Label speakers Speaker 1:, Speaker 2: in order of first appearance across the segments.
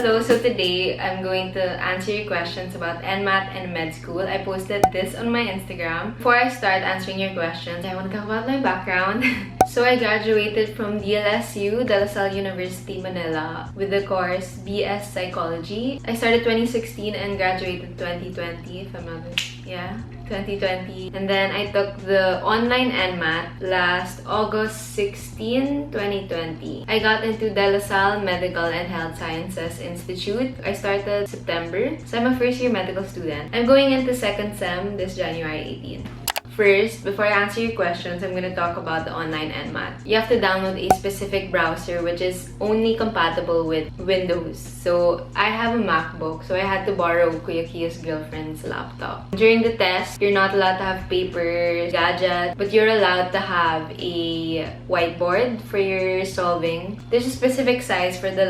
Speaker 1: Hello, so today I'm going to answer your questions about Nmat and med school. I posted this on my Instagram. Before I start answering your questions, I want to talk about my background. So I graduated from DLSU, De La Salle University, Manila, with the course BS Psychology. I started 2016 and graduated 2020, if I'm not mistaken. Yeah, 2020. And then I took the online Nmat last August 16, 2020. I got into De La Salle Medical and Health Sciences Institute. I started September, so I'm a first-year medical student. I'm going into second sem this January 18. First, before I answer your questions, I'm going to talk about the online Nmat. You have to download a specific browser which is only compatible with Windows. So, I have a MacBook, so I had to borrow Kuya Kia's girlfriend's laptop. During the test, you're not allowed to have paper, gadgets, but you're allowed to have a whiteboard for your solving. There's a specific size for the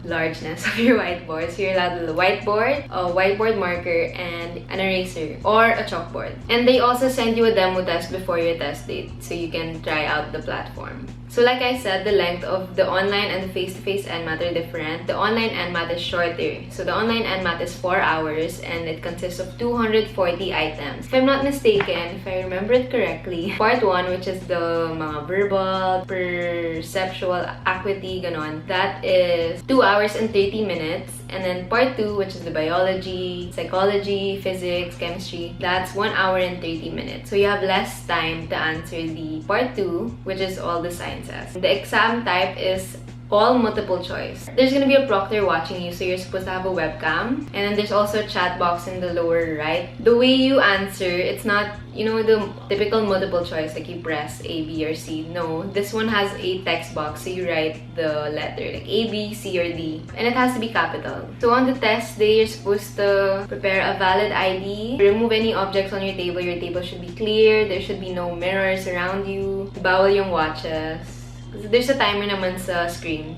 Speaker 1: largeness of your whiteboard. So, you're allowed a whiteboard, a whiteboard marker, and an eraser, or a chalkboard. And they also send you a demo test before your test date so you can try out the platform. So like I said, the length of the online and the face-to-face Nmat are different. The online Nmat is shorter. So the online Nmat is 4 hours and it consists of 240 items. If I'm not mistaken, if I remember it correctly, part 1, which is the mga verbal, perceptual, acuity, ganon, that is 2 hours and 30 minutes. And then part 2, which is the biology, psychology, physics, chemistry, that's 1 hour and 30 minutes. So you have less time to answer the part 2, which is all the sciences. The exam type is all multiple choice. There's gonna be a proctor watching you, so you're supposed to have a webcam. And then there's also a chat box in the lower right. The way you answer, it's not, you know, the typical multiple choice, like you press A, B, or C. No, this one has a text box, so you write the letter, like A, B, C, or D. And it has to be capital. So on the test day, you're supposed to prepare a valid ID, remove any objects on your table. Your table should be clear, there should be no mirrors around you, bawal yung watches. There's a timer naman sa screen.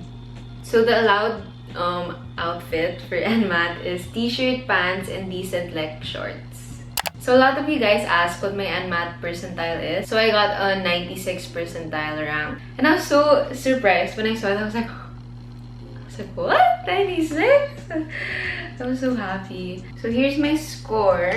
Speaker 1: So the allowed outfit for Nmat is t-shirt, pants, and decent leg shorts. So a lot of you guys asked what my Nmat percentile is. So I got a 96 percentile rank. And I was so surprised when I saw it. I was like, what? 96? I was so happy. So here's my score.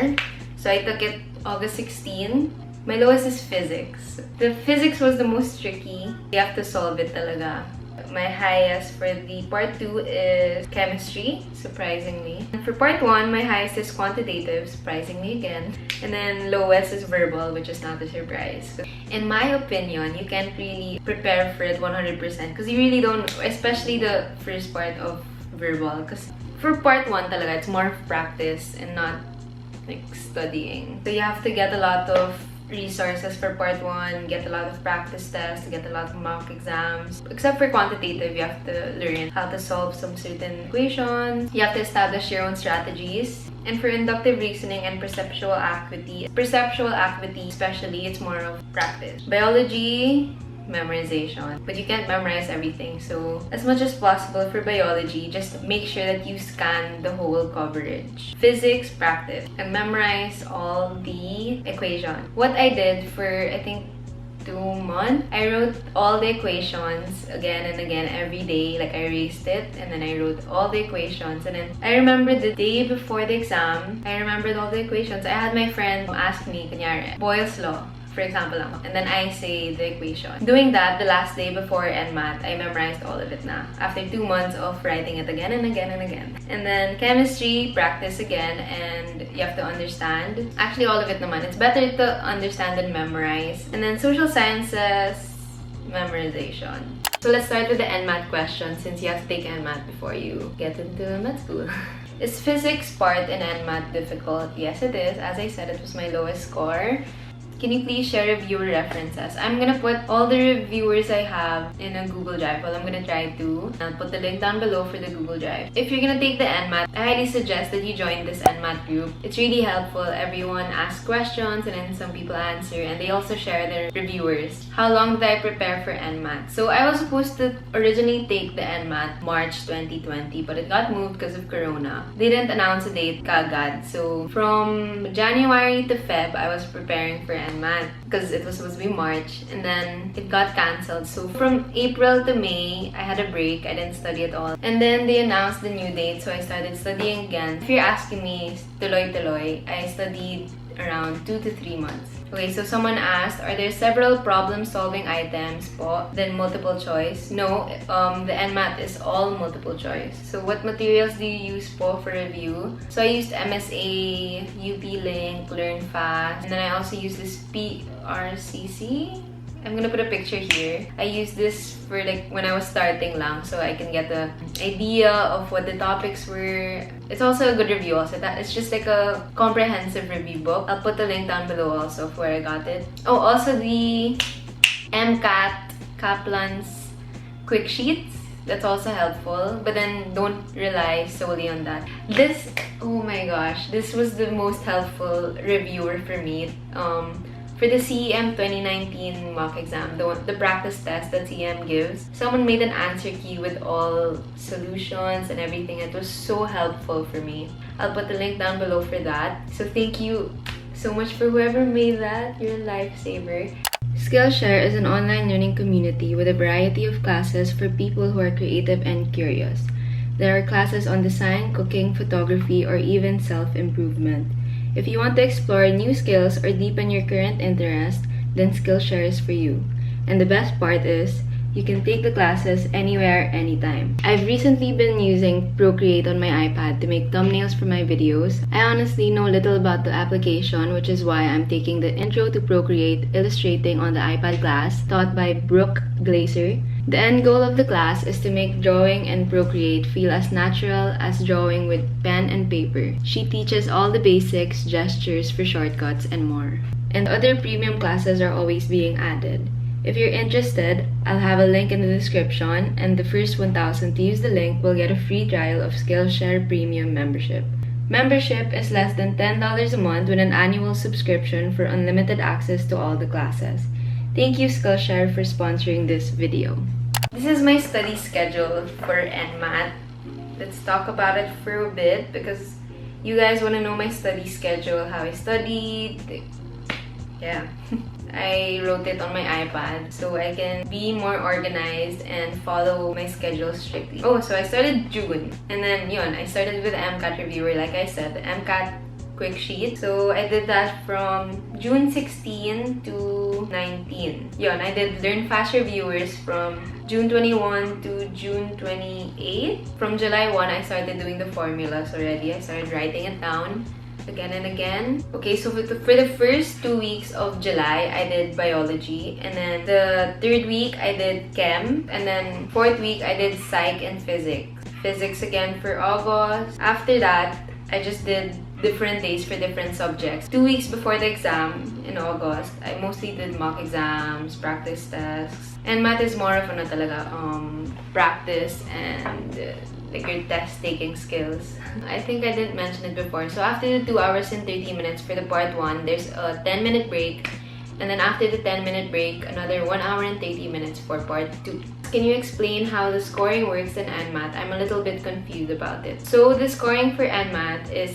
Speaker 1: So I took it August 16. My lowest is physics. The physics was the most tricky. You have to solve it talaga. My highest for the part 2 is chemistry, surprisingly. And for part 1, my highest is quantitative, surprisingly again. And then lowest is verbal, which is not a surprise. In my opinion, you can't really prepare for it 100% because you really don't, especially the first part of verbal. Because for part 1 talaga, it's more of practice and not like studying. So you have to get a lot of resources for part 1, get a lot of practice tests, get a lot of mock exams. Except for quantitative, you have to learn how to solve some certain equations. You have to establish your own strategies. And for inductive reasoning and perceptual acuity especially, it's more of practice. Biology, memorization, but you can't memorize everything, so as much as possible for biology, just make sure that you scan the whole coverage. Physics, practice, and memorize all the equations. What I did for, I think, 2 months, I wrote all the equations again and again every day. Like I erased it and then I wrote all the equations. And then I remember the day before the exam, I remembered all the equations. I had my friend ask me, kunyari, Boyle's law, for example, and then I say the equation. Doing that the last day before Nmat, I memorized all of it na. After 2 months of writing it again and again and again. And then chemistry, practice again, and you have to understand. Actually, all of it naman. It's better to understand than memorize. And then social sciences, memorization. So let's start with the Nmat question since you have to take Nmat before you get into med school. Is physics part in Nmat difficult? Yes, it is. As I said, it was my lowest score. Can you please share reviewer references? I'm gonna put all the reviewers I have in a Google Drive. Well, I'm gonna try to. I'll put the link down below for the Google Drive. If you're gonna take the Nmat, I highly suggest that you join this Nmat group. It's really helpful. Everyone asks questions and then some people answer, and they also share their reviewers. How long did I prepare for Nmat? So I was supposed to originally take the Nmat March 2020, but it got moved because of Corona. They didn't announce a date kagad. So from January to Feb, I was preparing for Nmat. Nmat because it was supposed to be March, and then it got cancelled. So from April to May, I had a break. I didn't study at all. And then they announced the new date, so I started studying again. If you're asking me, tuloy-tuloy, I studied around 2 to 3 months. Okay, so someone asked, are there several problem-solving items po, then multiple choice? No, the Nmat is all multiple choice. So what materials do you use po for review? So I used MSA, UP Link, Learn Fast, and then I also used this PRCC. I'm gonna put a picture here. I used this for like when I was starting lang, so I can get the idea of what the topics were. It's also a good review also. It's just like a comprehensive review book. I'll put the link down below also of where I got it. Oh, also the MCAT Kaplan's quick sheets. That's also helpful, but then don't rely solely on that. This, oh my gosh, this was the most helpful reviewer for me. For the CEM 2019 mock exam, the practice test that CEM gives, someone made an answer key with all solutions and everything. It was so helpful for me. I'll put the link down below for that. So thank you so much for whoever made that. You're a lifesaver. Skillshare is an online learning community with a variety of classes for people who are creative and curious. There are classes on design, cooking, photography, or even self-improvement. If you want to explore new skills or deepen your current interest, then Skillshare is for you. And the best part is, you can take the classes anywhere, anytime. I've recently been using Procreate on my iPad to make thumbnails for my videos. I honestly know little about the application, which is why I'm taking the Intro to Procreate Illustrating on the iPad class taught by Brooke Glaser. The end goal of the class is to make drawing and Procreate feel as natural as drawing with pen and paper. She teaches all the basics, gestures for shortcuts, and more. And other premium classes are always being added. If you're interested, I'll have a link in the description, and the first 1,000 to use the link will get a free trial of Skillshare Premium membership. Membership is less than $10 a month with an annual subscription for unlimited access to all the classes. Thank you, Skillshare, for sponsoring this video. This is my study schedule for Nmat. Let's talk about it for a bit because you guys want to know my study schedule, how I studied. Yeah. I wrote it on my iPad so I can be more organized and follow my schedule strictly. Oh, so I started June. And then, I started with the MCAT reviewer, like I said, the MCAT quick sheet. So I did that from June 16 to 19. I did Learn Fast reviewers from June 21 to June 28. From July 1, I started doing the formulas already. I started writing it down again and again. Okay, so for the first 2 weeks of July, I did biology, and then the third week I did chem, and then fourth week I did psych and physics. Physics again for August. After that, I just did different days for different subjects. 2 weeks before the exam in August, I mostly did mock exams, practice tests, and math is more of practice and like your test-taking skills. I think I didn't mention it before. So after the 2 hours and 30 minutes for the part 1, there's a 10-minute break. And then after the 10-minute break, another 1 hour and 30 minutes for part 2. Can you explain how the scoring works in Nmat? I'm a little bit confused about it. So the scoring for Nmat is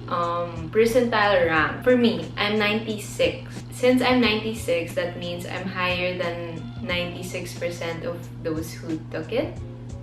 Speaker 1: percentile rank. For me, I'm 96. Since I'm 96, that means I'm higher than 96% of those who took it.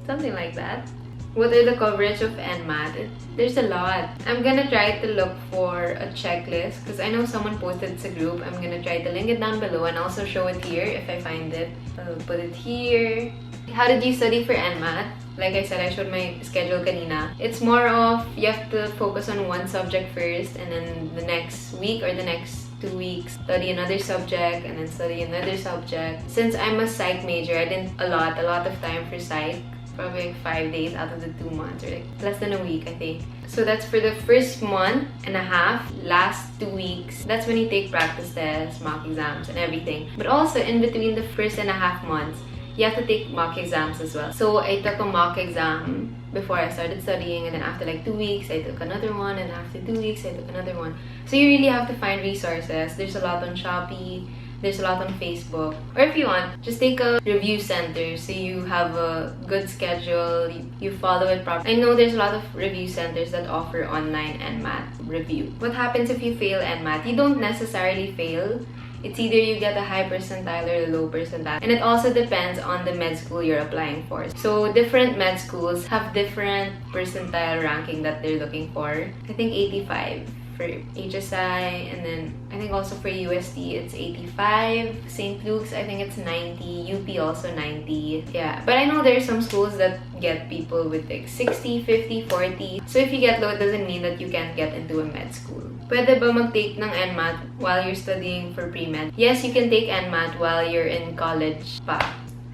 Speaker 1: Something like that. What are the coverage of Nmat? There's a lot. I'm gonna try to look for a checklist because I know someone posted it's a group. I'm gonna try to link it down below and also show it here if I find it. I'll put it here. How did you study for Nmat? Like I said, I showed my schedule kanina. It's more of you have to focus on one subject first, and then the next week or the next 2 weeks study another subject, and then study another subject. Since I'm a psych major, I didn't allot a lot of time for psych. Probably like 5 days out of the 2 months, or like less than a week, I think. So that's for the first month and a half. Last 2 weeks, that's when you take practice tests, mock exams, and everything. But also in between the first and a half months, you have to take mock exams as well. So I took a mock exam before I started studying, and then after like 2 weeks, I took another one, and after 2 weeks, I took another one. So you really have to find resources. There's a lot on Shopee. There's a lot on Facebook. Or if you want, just take a review center so you have a good schedule, you follow it properly. I know there's a lot of review centers that offer online Nmat review. What happens if you fail Nmat? You don't necessarily fail. It's either you get a high percentile or a low percentile. And it also depends on the med school you're applying for. So different med schools have different percentile ranking that they're looking for. I think 85 for HSI, and then I think also for UST it's 85. St. Luke's, I think it's 90. UP also 90. Yeah, but I know there are some schools that get people with like 60, 50, 40. So if you get low, it doesn't mean that you can't get into a med school. Pwede ba mag-take ng Nmat while you're studying for pre-med? Yes, you can take Nmat while you're in college pa.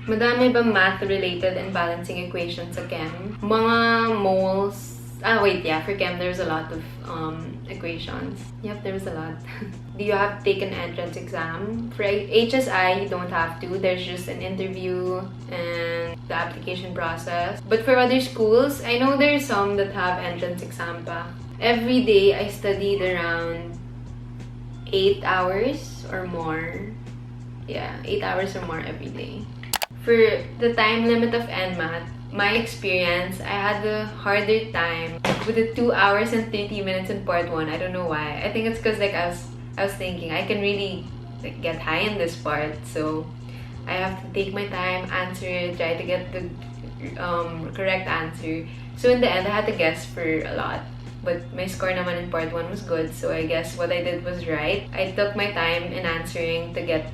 Speaker 1: Madami ba math-related and balancing equations sa chem? Mga moles. For chem, there's a lot of equations. Yep, there's a lot. Do you have to take an entrance exam? For HSI, you don't have to. There's just an interview and the application process. But for other schools, I know there's some that have entrance exam pa. Every day, I studied around 8 hours or more. Yeah, 8 hours or more every day. For the time limit of Nmat, my experience, I had a harder time with the 2 hours and 30 minutes in part 1. I don't know why. I think it's because like I was thinking I can really like get high in this part, so I have to take my time, answer it, try to get the correct answer. So in the end, I had to guess for a lot. But my score naman in part 1 was good, so I guess what I did was right. I took my time in answering to get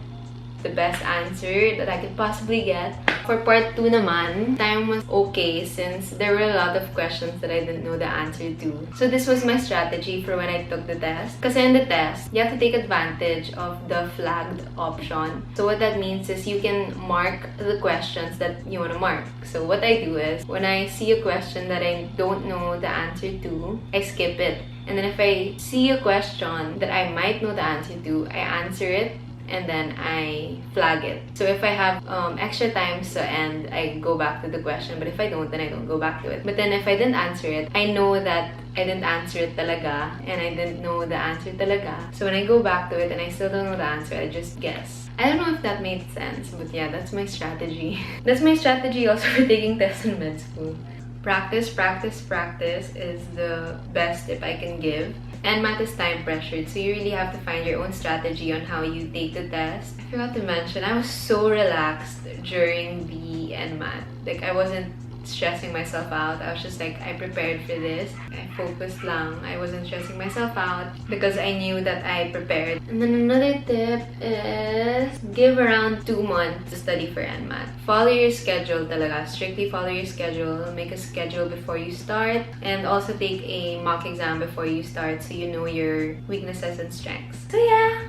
Speaker 1: the best answer that I could possibly get. For part 2 naman, time was okay since there were a lot of questions that I didn't know the answer to. So this was my strategy for when I took the test. Kasi in the test, you have to take advantage of the flagged option. So what that means is you can mark the questions that you want to mark. So what I do is, when I see a question that I don't know the answer to, I skip it. And then if I see a question that I might know the answer to, I answer it and then I flag it. So if I have extra time to end, I go back to the question. But if I don't, then I don't go back to it. But then if I didn't answer it, I know that I didn't answer it talaga and I didn't know the answer talaga. So when I go back to it and I still don't know the answer, I just guess. I don't know if that made sense, but yeah, that's my strategy. That's my strategy also for taking tests in med school. Practice, practice, practice is the best tip I can give. Nmat is time pressured, so you really have to find your own strategy on how you take the test. I forgot to mention, I was so relaxed during the Nmat. Like, I wasn't stressing myself out. I was just like, I prepared for this. I focused lang. I wasn't stressing myself out because I knew that I prepared. And then another tip is give around 2 months to study for Nmat. Follow your schedule talaga. Strictly follow your schedule. Make a schedule before you start. And also take a mock exam before you start so you know your weaknesses and strengths. So yeah,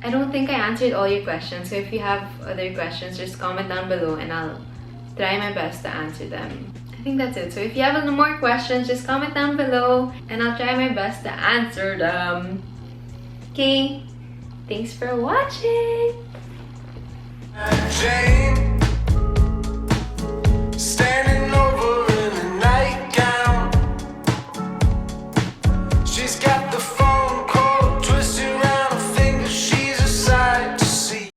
Speaker 1: I don't think I answered all your questions. So if you have other questions, just comment down below and I'll try my best to answer them. I think that's it. So if you have any more questions, just comment down below and I'll try my best to answer them. Okay, thanks for watching!